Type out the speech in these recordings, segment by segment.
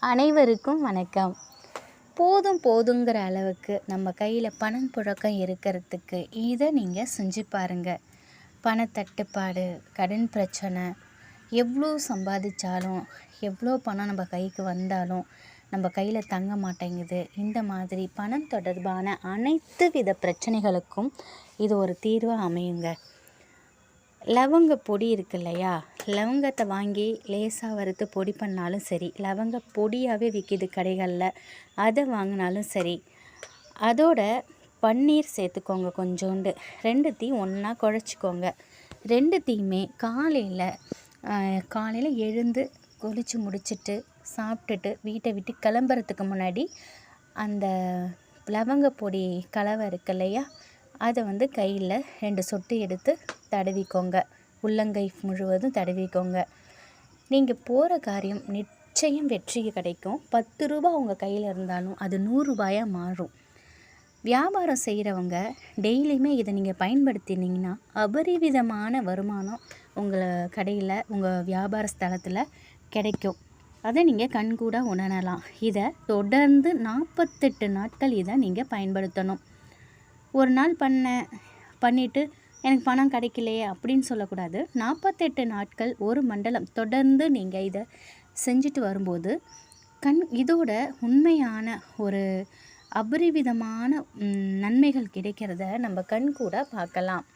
அனைவருக்கும் வணக்கம். போதும் போதுங்கிற அளவுக்கு நம்ம கையில் பணம் புழக்கம் இருக்கிறதுக்கு இதை நீங்கள் செஞ்சு பாருங்கள். பணத்தட்டுப்பாடு, கடன் பிரச்சனை, எவ்வளோ சம்பாதிச்சாலும் எவ்வளோ பணம் நம்ம கைக்கு வந்தாலும் நம்ம கையில் தங்க மாட்டேங்குது. இந்த மாதிரி பணம் தொடர்பான அனைத்து வித பிரச்சனைகளுக்கும் இது ஒரு தீர்வாக அமையுங்க. லவங்க பொடி இருக்கு இல்லையா, லவங்கத்தை வாங்கி லேசாக வறுத்து பொடி பண்ணாலும் சரி, லவங்க பொடியாகவே விற்கிது கடைகளில், அதை வாங்கினாலும் சரி, அதோட பன்னீர் சேர்த்துக்கோங்க கொஞ்சோண்டு. ரெண்டுத்தையும் ஒன்றா குழச்சிக்கோங்க. ரெண்டுத்தையுமே காலையில் எழுந்து குளித்து முடிச்சுட்டு சாப்பிட்டுட்டு வீட்டை விட்டு கிளம்புறதுக்கு முன்னாடி அந்த லவங்க பொடி கலவை இருக்கு இல்லையா, அதை கையில் 2 சொட்டு எடுத்து தடவிக்கோங்க. உள்ளங்கை முழுவதும் தடவிக்கோங்க. நீங்கள் போகிற காரியம் நிச்சயம் வெற்றி கிடைக்கும். 10 ரூபா உங்கள் கையில் இருந்தாலும் அது 100 ரூபாயாக மாறும். வியாபாரம் செய்கிறவங்க டெய்லியுமே இதை நீங்கள் பயன்படுத்தினீங்கன்னா அபரிவிதமான வருமானம் உங்கள் கடையில், உங்கள் வியாபார ஸ்தலத்தில் கிடைக்கும். அதை நீங்கள் கண்கூட உணரலாம். இதை தொடர்ந்து 48 நாட்கள் இதை நீங்கள் பயன்படுத்தணும். ஒரு நாள் பண்ணிவிட்டு எனக்கு பணம் கிடைக்கலையே அப்படின்னு சொல்லக்கூடாது. 48 நாட்கள், ஒரு மண்டலம் தொடர்ந்து நீங்கள் இதை செஞ்சுட்டு வரும்போது இதோட உண்மையான ஒரு அபரிவிதமான நன்மைகள் கிடைக்கிறத நம்ம கண் கூட பார்க்கலாம்.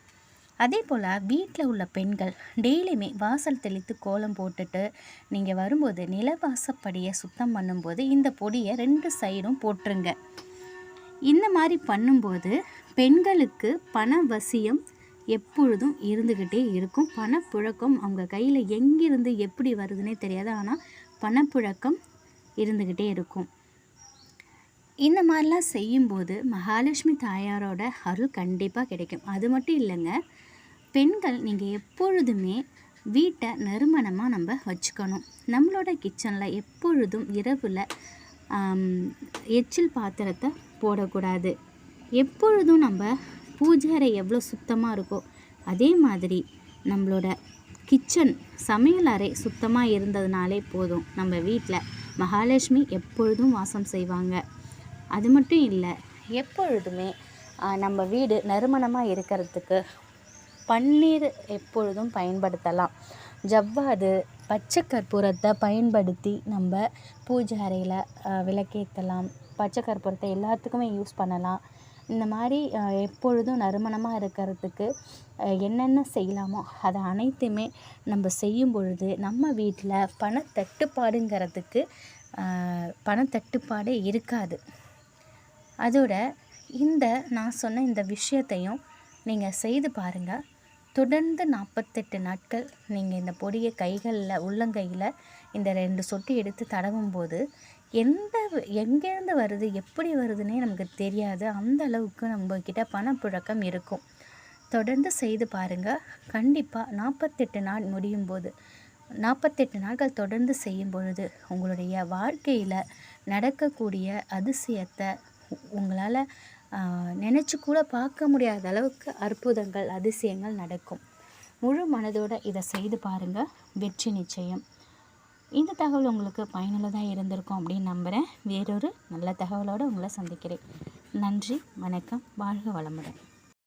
அதே போல் வீட்டில் உள்ள பெண்கள் டெய்லியுமே வாசல் தெளித்து கோலம் போட்டுட்டு நீங்கள் வரும்போது நிலவாசப்படியை சுத்தம் பண்ணும்போது இந்த பொடியை 2 சைடும் போட்டுருங்க. இந்த மாதிரி பண்ணும்போது பெண்களுக்கு பண வசியம் எப்பொழுதும் இருந்துக்கிட்டே இருக்கும். பணப்புழக்கம் அவங்க கையில் எங்கிருந்து எப்படி வருதுன்னே தெரியாது, ஆனால் பணப்புழக்கம் இருந்துக்கிட்டே இருக்கும். இந்த மாதிரிலாம் செய்யும்போது மகாலட்சுமி தாயாரோட அருள் கண்டிப்பாக கிடைக்கும். அது மட்டும் இல்லைங்க, பெண்கள் நீங்கள் எப்பொழுதுமே வீட்டை நறுமணமாக நம்ம வச்சுக்கணும். நம்மளோட கிச்சனில் எப்பொழுதும் இரவில் எச்சில் பாத்திரத்தை போடக்கூடாது. எப்பொழுதும் நம்ம பூஜை அறை எவ்வளோ சுத்தமாக இருக்கோ அதே மாதிரி நம்மளோட கிச்சன், சமையல் அறை சுத்தமாக இருந்ததுனாலே போதும். நம்ம வீட்டில் மகாலட்சுமி எப்பொழுதும் வாசம் செய்வாங்க. அது மட்டும் இல்லை, எப்பொழுதுமே நம்ம வீடு நறுமணமாக இருக்கிறதுக்கு பன்னீர் எப்பொழுதும் பயன்படுத்தலாம். ஜவ்வாது, பச்சை கற்பூரத்தை பயன்படுத்தி நம்ம பூஜை அறையில் விளக்கேற்றலாம். பச்சை கற்பூரத்தை எல்லாத்துக்குமே யூஸ் பண்ணலாம். இந்த மாதிரி எப்பொழுதும் நறுமணமாக இருக்கிறதுக்கு என்னென்ன செய்யலாமோ அதை அனைத்துமே நம்ம செய்யும் பொழுது நம்ம வீட்டில் பணத்தட்டுப்பாடுங்கிறதுக்கு பணத்தட்டுப்பாடே இருக்காது. அதோட நான் சொன்ன இந்த விஷயத்தையும் நீங்கள் செய்து பாருங்கள். தொடர்ந்து 48 நாட்கள் நீங்கள் இந்த பொடியை கைகளில், உள்ளங்கையில் இந்த 2 சொட்டு எடுத்து தடவும்போது எங்கேருந்து வருது, எப்படி வருதுன்னே நமக்கு தெரியாது. அந்த அளவுக்கு நம்மக்கிட்ட பணப்புழக்கம் இருக்கும். தொடர்ந்து செய்து பாருங்கள். கண்டிப்பாக 48 நாள் முடியும் போது, 48 நாட்கள் தொடர்ந்து செய்யும் பொழுது உங்களுடைய வாழ்க்கையில் நடக்கக்கூடிய அதிசயத்தை உங்களால் நினச்சி கூட பார்க்க முடியாத அளவுக்கு அற்புதங்கள், அதிசயங்கள் நடக்கும். முழு மனதோடு இதை செய்து பாருங்கள். வெற்றி நிச்சயம். இந்த தகவல் உங்களுக்கு பயனுள்ளதாக இருந்திருக்கும் அப்படின்னு நம்புகிறேன். வேறொரு நல்ல தகவலோடு உங்களை சந்திக்கிறேன். நன்றி, வணக்கம், வாழ்க வளமுடன்.